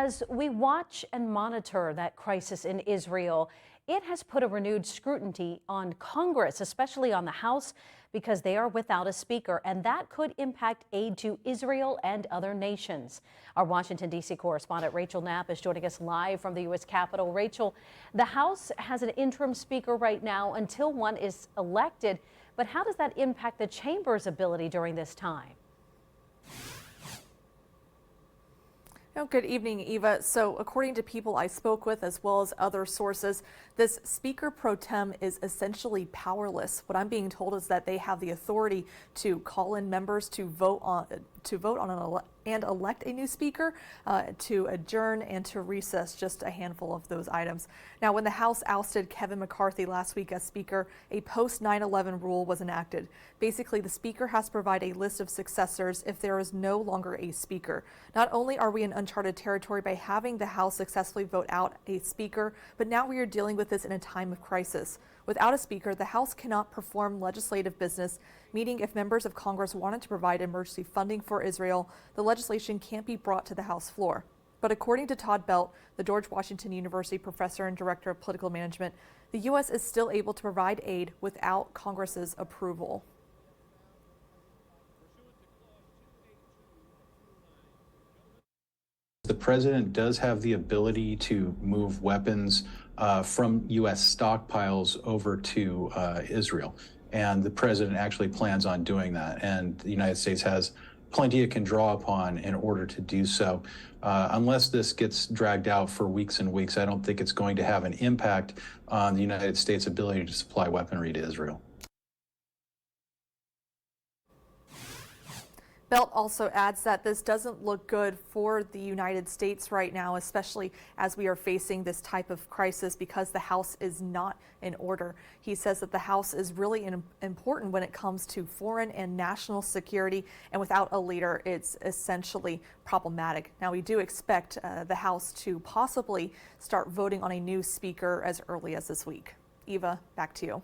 As we watch and monitor that crisis in Israel, it has put a renewed scrutiny on Congress, especially on the House, because they are without a speaker, and that could impact aid to Israel and other nations. Our Washington, D.C. correspondent Rachel Knapp is joining us live from the U.S. Capitol. Rachel, the House has an interim speaker right now until one is elected, but how does that impact the chamber's ability during this time? Good evening, Eva. So according to people I spoke with, as well as other sources, this Speaker pro tem is essentially powerless. What I'm being told is that they have the authority to call in members to vote on and elect a new speaker, to adjourn and to recess, just a handful of those items. Now, when the House ousted Kevin McCarthy last week as Speaker, a post 9/11 rule was enacted. Basically, the Speaker has to provide a list of successors if there is no longer a Speaker. Not only are we in uncharted territory by having the House successfully vote out a Speaker, but now we are dealing with this in a time of crisis. Without a Speaker, the House cannot perform legislative business, meaning if members of Congress wanted to provide emergency funding for Israel, the legislation can't be brought to the House floor. But according to Todd Belt, the George Washington University professor and director of political management, the U.S. is still able to provide aid without Congress's approval. The president does have the ability to move weapons from U.S. stockpiles over to Israel. And the president actually plans on doing that. And the United States has plenty it can draw upon in order to do so. Unless this gets dragged out for weeks and weeks, I don't think it's going to have an impact on the United States' ability to supply weaponry to Israel. Belt also adds that this doesn't look good for the United States right now, especially as we are facing this type of crisis because the House is not in order. He says that the House is really important when it comes to foreign and national security, and without a leader, it's essentially problematic. Now, we do expect the House to possibly start voting on a new speaker as early as this week. Eva, back to you.